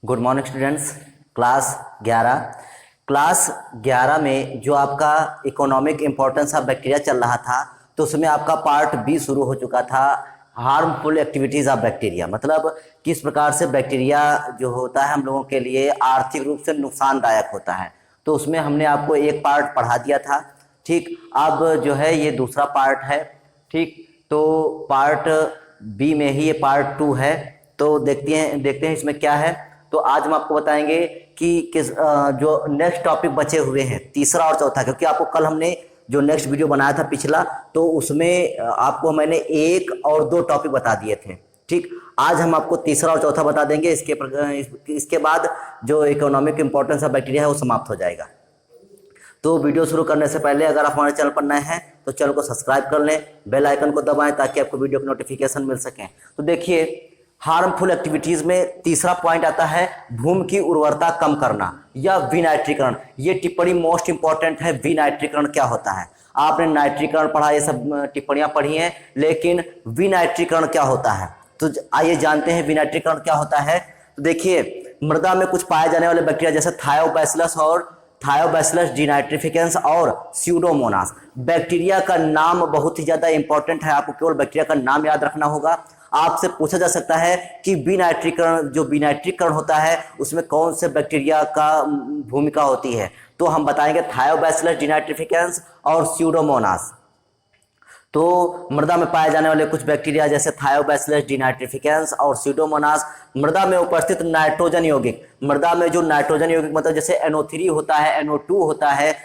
Good morning students. Class 11 में जो आपका इकोनॉमिक इम्पोर्टेंस ऑफ बैक्टीरिया चल रहा था, तो उसमें आपका पार्ट बी शुरू हो चुका था, हार्मफुल एक्टिविटीज़ ऑफ बैक्टीरिया। मतलब किस प्रकार से बैक्टीरिया जो होता है हम लोगों के लिए आर्थिक रूप से नुकसानदायक होता है। तो उसमें हमने आपको एक पार्ट पढ़ा दिया था। ठीक, अब जो है ये दूसरा पार्ट है। ठीक, तो पार्ट बी में ही ये पार्ट 2 है। तो देखते हैं इसमें क्या है। तो आज हम आपको बताएंगे कि किस जो नेक्स्ट टॉपिक बचे हुए हैं, तीसरा और चौथा, क्योंकि आपको कल हमने जो नेक्स्ट वीडियो बनाया था पिछला, तो उसमें आपको मैंने 1 और 2 टॉपिक बता दिए थे। ठीक, आज हम आपको तीसरा और चौथा बता देंगे। इसके बाद जो इकोनॉमिक इंपॉर्टेंस ऑफ बैक्टीरिया है वो समाप्त हो जाएगा। तो वीडियो शुरू करने से पहले अगर आप हमारे चैनल पर नए हैं तो चैनल को सब्सक्राइब कर लें, बेल आइकन को दबाएं ताकि आपको वीडियो की नोटिफिकेशन मिल सके। तो देखिए, हार्मफुल एक्टिविटीज में तीसरा पॉइंट आता है भूमि की उर्वरता कम करना या विनाइट्रीकरण। ये टिप्पणी मोस्ट इंपॉर्टेंट है। विनाइट्रीकरण क्या होता है? आपने नाइट्रीकरण पढ़ा, ये सब टिप्पणियां पढ़ी हैं, लेकिन विनाइट्रीकरण क्या होता है? तो आइए जानते हैं विनाइट्रीकरण क्या होता है। तो देखिए, मृदा में कुछ पाए जाने वाले बैक्टीरिया जैसे थायोबैसिलस डिनाइट्रिफिकेंस और स्यूडोमोनास। बैक्टीरिया का नाम बहुत ही ज्यादा इंपॉर्टेंट है, आपको केवल बैक्टीरिया का नाम याद रखना होगा। आपसे पूछा जा सकता है कि विनाइट्रीकरण होता है उसमें कौन से बैक्टीरिया का भूमिका होती है, तो हम बताएंगे थायोबैसिलस डिनाइट्रिफिकेंस और स्यूडोमोनास। तो मृदा में पाए जाने वाले कुछ बैक्टीरिया जैसे थायोबैसिलस डिनाइट्रिफिकेंस और स्यूडोमोनास मृदा में उपस्थित नाइट्रोजन यौगिक, मृदा में जो नाइट्रोजन यौगिक मतलब जैसे NO3 होता है, NO2 होता है,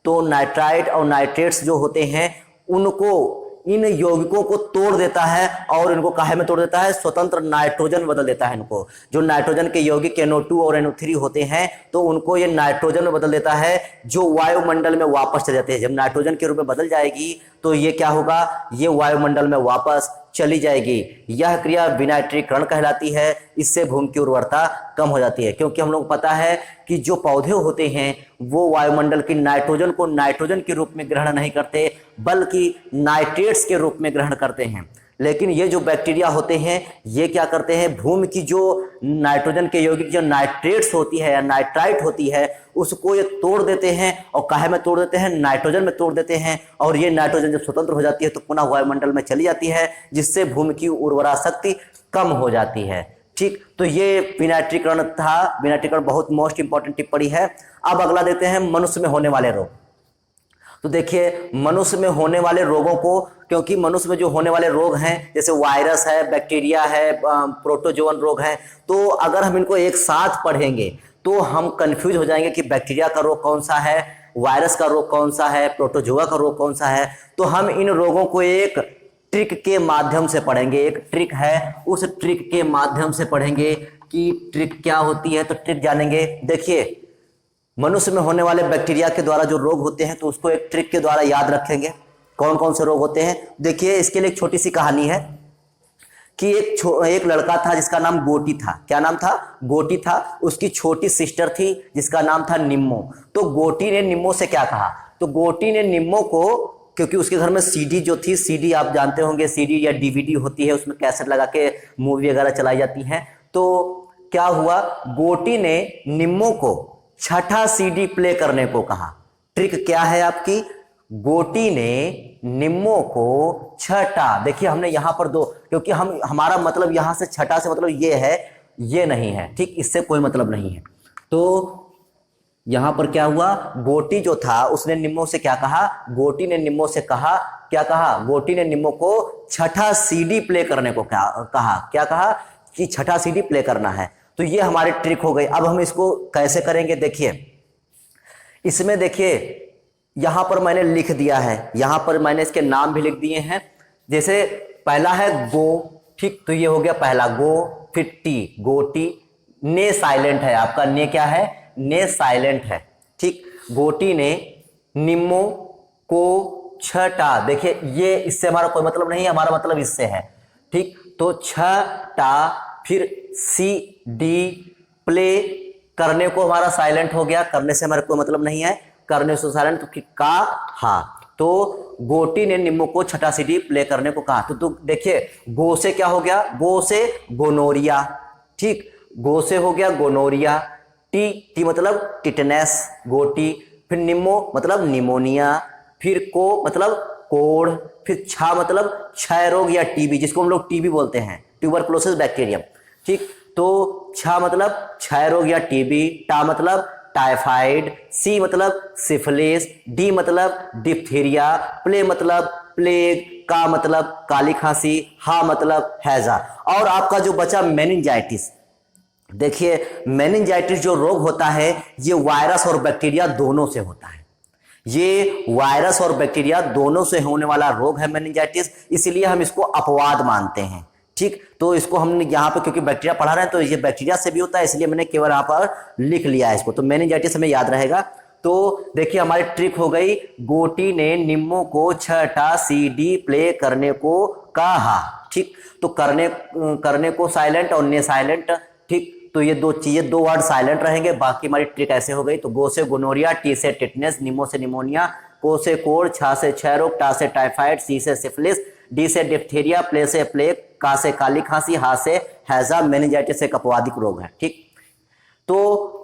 तो नाइट्राइट और नाइट्रेट्स जो होते हैं उनको, इन यौगिकों को तोड़ देता है और इनको काहे में तोड़ देता है? स्वतंत्र नाइट्रोजन बदल देता है इनको। जो नाइट्रोजन के यौगिक NO2 और NO3 होते हैं तो उनको ये नाइट्रोजन में बदल देता है, जो वायुमंडल में वापस चले जाते हैं। जब नाइट्रोजन के रूप में बदल जाएगी तो ये क्या होगा? ये वायुमंडल में वापस चली जाएगी। यह क्रिया विनाइट्रीकरण कहलाती है। इससे भूमि की उर्वरता कम हो जाती है, क्योंकि हम लोग को पता है कि जो पौधे होते हैं वो वायुमंडल की नाइट्रोजन को नाइट्रोजन के रूप में ग्रहण नहीं करते, बल्कि नाइट्रेट्स के रूप में ग्रहण करते हैं। लेकिन ये जो बैक्टीरिया होते हैं ये क्या करते हैं? भूमि की जो नाइट्रोजन के यौगिक जो नाइट्रेट्स होती है या नाइट्राइट होती है उसको ये तोड़ देते हैं। और काहे में तोड़ देते हैं? नाइट्रोजन में तोड़ देते हैं। और ये नाइट्रोजन जब स्वतंत्र हो जाती है तो पुनः वायुमंडल में चली जाती है, जिससे भूमि की उर्वरा शक्ति कम हो जाती है। ठीक, तो ये विनाइट्रीकरण था। विनाइट्रीकरण बहुत मोस्ट इंपॉर्टेंट टिप्पणी है। अब अगला देखते हैं मनुष्य में होने वाले रोग। तो देखिए, मनुष्य में होने वाले रोगों को, क्योंकि मनुष्य में जो होने वाले रोग हैं जैसे वायरस है, बैक्टीरिया है, प्रोटोजोअन रोग है, तो अगर हम इनको एक साथ पढ़ेंगे तो हम कंफ्यूज हो जाएंगे कि बैक्टीरिया का रोग कौन सा है, वायरस का रोग कौन सा है, प्रोटोजोआ का रोग कौन सा है। तो हम इन रोगों को एक ट्रिक के माध्यम से पढ़ेंगे। एक ट्रिक है, उस ट्रिक के माध्यम से पढ़ेंगे कि ट्रिक क्या होती है। तो ट्रिक जानेंगे। देखिए, मनुष्य में होने वाले बैक्टीरिया के द्वारा जो रोग होते हैं तो उसको एक ट्रिक के द्वारा याद रखेंगे। कौन कौन से रोग होते हैं? देखिए, इसके लिए एक छोटी सी कहानी है कि एक लड़का था जिसका नाम गोटी था। क्या नाम था? गोटी था। उसकी छोटी सिस्टर थी जिसका नाम था निम्मो। तो गोटी ने निम्मो से क्या कहा? तो गोटी ने निम्मो को, क्योंकि उसके घर में सीडी जो थी, सीडी आप जानते होंगे, सीडी या डीवीडी होती है, उसमें कैसेट लगा के मूवी वगैरह चलाई जाती है। तो क्या हुआ? गोटी ने निम्मो को छठा सीडी प्ले करने को कहा। ट्रिक क्या है आपकी? गोटी ने निम्मो को छठा, देखिए हमने यहां पर 2, क्योंकि हमारा मतलब यहां से छठा से मतलब ये है, ये नहीं है। ठीक, इससे कोई मतलब नहीं है। तो यहां पर क्या हुआ? गोटी जो था उसने निम्मो से क्या कहा? गोटी ने निम्मो से कहा, क्या कहा? गोटी ने निम्मो को छठा सीडी प्ले करने को कहा। क्या कहा? कि छठा सीडी प्ले करना है। तो ये हमारी ट्रिक हो गई। अब हम इसको कैसे करेंगे? देखिए, इसमें देखिए यहां पर मैंने लिख दिया है, यहां पर मैंने इसके नाम भी लिख दिए हैं। जैसे पहला है गो, ठीक, तो ये हो गया पहला गो। फिर टी, गोटी। ने साइलेंट है, आपका ने क्या है? ने साइलेंट है। ठीक, गोटी ने निम्मो को छठा। देखिए, ये इससे हमारा कोई मतलब नहीं है, हमारा मतलब इससे है। ठीक, तो छठा, फिर सी डी प्ले करने को हमारा साइलेंट हो गया, करने से हमारा कोई मतलब नहीं है, करने से साइलेंट। तो का हा, तो गोटी ने निम्मो को छठा सीडी प्ले करने को कहा। तो देखिए, गो से क्या हो गया? गो से गोनोरिया। ठीक, गो से हो गया गोनोरिया, टी टी मतलब टिटनेस, गोटी, फिर निमो मतलब निमोनिया, फिर को मतलब कोढ़, फिर छा मतलब क्षय रोग या टीबी, जिसको हम लोग टीबी बोलते हैं, ट्यूबरकुलोसिस बैक्टीरियम। ठीक, तो छा मतलब क्षय रोग या टीबी, टा मतलब टाइफाइड, सी मतलब सिफिलिस, डी मतलब डिप्थीरिया, प्ले मतलब प्लेग, का मतलब काली खांसी, हा मतलब हैजा। और आपका जो बचा मेनिंजाइटिस, देखिए मेनिंजाइटिस जो रोग होता है ये वायरस और बैक्टीरिया दोनों से होता है। ये वायरस और बैक्टीरिया दोनों से होने वाला रोग है मेनिंजाइटिस, इसलिए हम इसको अपवाद मानते हैं। ठीक, तो इसको हमने यहाँ पे क्योंकि बैक्टीरिया पढ़ा रहे हैं तो ये बैक्टीरिया से भी होता है, इसलिए मैंने केवल यहाँ पर लिख लिया है इसको, तो मेनिंजाइटिस हमें याद रहेगा। तो देखिए हमारी ट्रिक हो गई, गोटी ने निम्मो को छठा सीडी प्ले करने को कहा। ठीक, तो करने को साइलेंट और ने साइलेंट। ठीक, तो ये दो चीजें, दो वर्ड साइलेंट रहेंगे, बाकी हमारी ट्रिक ऐसे हो गई। तो गो से गोनोरिया, टी से टिटनेस, निमो से निमोनिया, को से कोढ़, छा से क्षय रोग, टा से टाइफाइड, सी से सिफिलिस, डी से डिप्थीरिया, प्ले से प्लेग, का से काली खांसी, हा से हैजा। मेनिंजाइटिस एक अपवादिक रोग है। ठीक, तो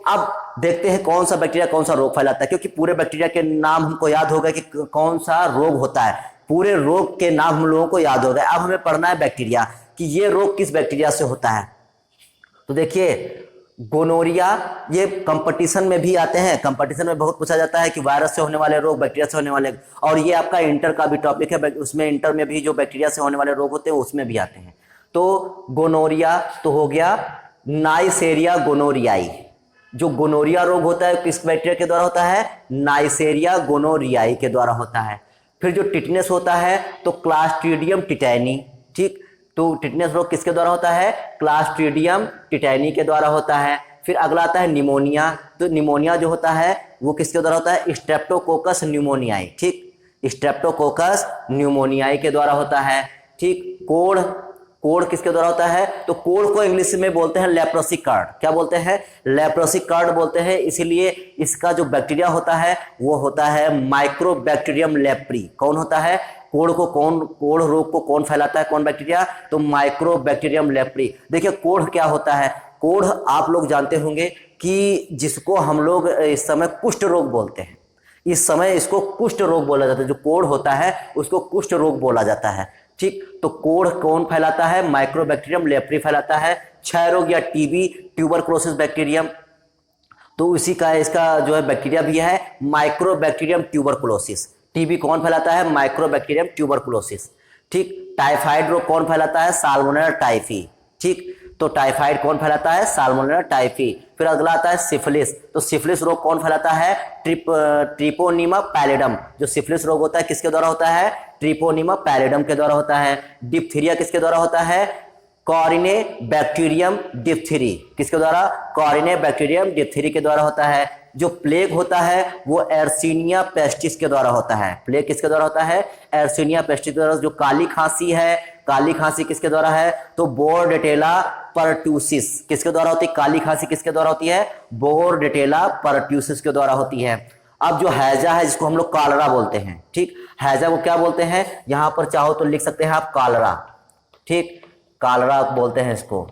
अब देखते हैं कौन सा बैक्टीरिया कौन सा रोग फैलाता है, क्योंकि पूरे बैक्टीरिया के नाम हमको याद होगा कि कौन सा रोग होता है, पूरे रोग के नाम हम लोगों को याद हो गए। अब हमें पढ़ना है बैक्टीरिया कि ये रोग किस बैक्टीरिया से होता है। तो देखिए गोनोरिया, ये कंपटीशन में भी आते हैं, कंपटीशन में बहुत पूछा जाता है कि वायरस से होने वाले रोग, बैक्टीरिया से होने वाले, और ये आपका इंटर का भी टॉपिक है, उसमें इंटर में भी जो बैक्टीरिया से होने वाले रोग होते हैं उसमें भी आते हैं। तो गोनोरिया तो हो गया नाइसेरिया गोनोरियाई। जो गोनोरिया रोग होता है किस बैक्टीरिया के द्वारा होता है, नाइसेरिया गोनोरियाई के द्वारा होता है। फिर जो टिटनेस होता है तो क्लास्ट्रीडियम टिटैनी। ठीक, तो टिटनेस रोग किसके द्वारा होता है, क्लास्ट्रीडियम टिटैनी के द्वारा होता है। फिर अगला आता है निमोनिया, तो निमोनिया जो होता है वो किसके द्वारा होता है, स्ट्रेप्टोकोकस न्यूमोनियाई। ठीक, स्ट्रेप्टोकोकस न्यूमोनियाई के द्वारा होता है। ठीक, कोढ़, कोढ़ किसके द्वारा होता है, तो कोढ़ को इंग्लिश में बोलते हैं लेप्रोसी कार्ड। क्या बोलते हैं, लेप्रोसी कार्ड बोलते हैं, इसीलिए इसका जो बैक्टीरिया होता है वो होता है माइक्रोबैक्टीरियम लेप्री। कौन होता है, कोढ़ को कौन, कोढ़ रोग को कौन फैलाता है, कौन बैक्टीरिया, तो माइक्रोबैक्टीरियम लेप्री। देखिए कोढ़ क्या होता है, कोढ़ आप लोग जानते होंगे कि जिसको हम लोग इस समय कुष्ठ रोग बोलते हैं, इस समय इसको कुष्ठ रोग बोला जाता है। जो कोढ़ होता है उसको कुष्ठ रोग बोला जाता है। ठीक, तो कोढ़ कौन फैलाता है, माइक्रोबैक्टीरियम लेप्री फैलाता है। क्षय रोग या टीबी, ट्यूबरकुलोसिस बैक्टीरियम, तो इसी का इसका जो है बैक्टीरिया भी है माइक्रोबैक्टीरियम ट्यूबरकुलोसिस। टीबी कौन फैलाता है, माइक्रोबैक्टीरियम ट्यूबरकुलोसिस। ठीक, टाइफाइड रोग कौन फैलाता है, साल्मोनेला टाइफी। ठीक, तो टाइफाइड कौन फैलाता है, साल्मोनेला टाइफी। फिर अगला आता है सिफिलिस, तो सिफिलिस रोग कौन फैलाता है, ट्रिपोनिमा पैलिडम। जो सिफिलिस रोग होता है किसके द्वारा होता है, ट्रिपोनिमा पैलिडम के द्वारा होता है। डिप्थीरिया किसके द्वारा होता है, कॉरिने बैक्टीरियम डिप्थीरी, किसके द्वारा, कॉरिने बैक्टीरियम डिप्थीरी के द्वारा होता है। जो प्लेग होता है वो एर्सिनिया पेस्टिस के द्वारा होता है। प्लेग किसके द्वारा होता है, एर्सिनिया पेस्टिस के द्वारा। जो काली खांसी है, काली खांसी किसके द्वारा है, तो बोर्डेटेला परट्यूसिस किसके द्वारा होती है, काली खांसी किसके द्वारा होती है, बोर्डेटेला परट्यूसिस के द्वारा होती है। अब जो हैजा है जिसको हम लोग कालरा बोलते हैं, ठीक, हैजा को क्या बोलते हैं, यहां पर चाहो तो लिख सकते हैं आप कालरा। ठीक, कालरा बोलते हैं इसको,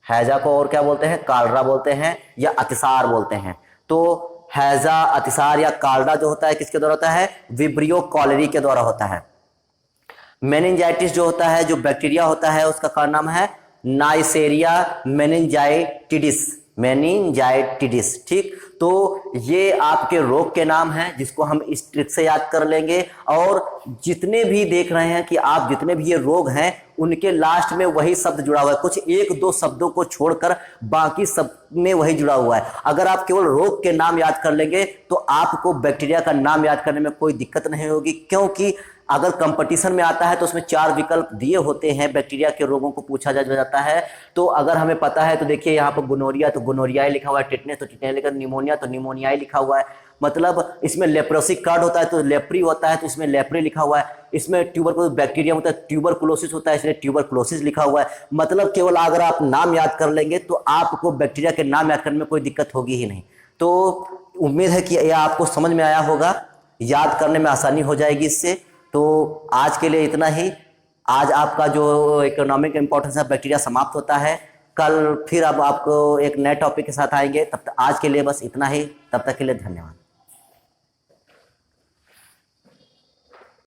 हैजा को और क्या बोलते हैं, कालरा बोलते हैं या अतिसार बोलते हैं। तो हैजा, अतिसार या कालरा जो होता है किसके द्वारा होता है, विब्रियो कॉलेरी के द्वारा होता है। मेनिंजाइटिस जो होता है, जो बैक्टीरिया होता है उसका का नाम है नाइसेरिया मेनिंजाइटिडिस, मेनिंजाइटिडिस। ठीक, तो ये आपके रोग के नाम हैं जिसको हम इस ट्रिक से याद कर लेंगे। और जितने भी देख रहे हैं कि आप जितने भी ये रोग हैं उनके लास्ट में वही शब्द जुड़ा हुआ है, कुछ एक दो शब्दों को छोड़कर बाकी सब में वही जुड़ा हुआ है। अगर आप केवल रोग के नाम याद कर लेंगे तो आपको बैक्टीरिया का नाम याद करने में कोई दिक्कत नहीं होगी, क्योंकि अगर कंपटीशन में आता है तो उसमें 4 विकल्प दिए होते हैं, बैक्टीरिया के रोगों को पूछा जाता है। तो अगर हमें पता है तो देखिए यहाँ पर गोनोरिया तो गोनोरियाई लिखा हुआ है, टिटनेस तो टिटनेस लिखा, निमोनिया तो निमोनियाई लिखा हुआ है। मतलब इसमें लेप्रोसिक कार्ड होता है तो लेप्री होता है तो इसमें लेप्री लिखा हुआ है। इसमें ट्यूबरकुलोसिस बैक्टीरिया होता है, ट्यूबरकुलोसिस होता है इसलिए ट्यूबरकुलोसिस लिखा हुआ है। मतलब केवल अगर आप नाम याद कर लेंगे तो आपको बैक्टीरिया के नाम याद करने में कोई दिक्कत होगी ही नहीं। तो उम्मीद है कि यह आपको समझ में आया होगा, याद करने में आसानी हो जाएगी इससे। तो आज के लिए इतना ही। आज आपका जो इकोनॉमिक इंपॉर्टेंस है बैक्टीरिया समाप्त होता है। कल फिर अब आपको एक नए टॉपिक के साथ आएंगे। तब तक आज के लिए बस इतना ही। तब तक के लिए धन्यवाद।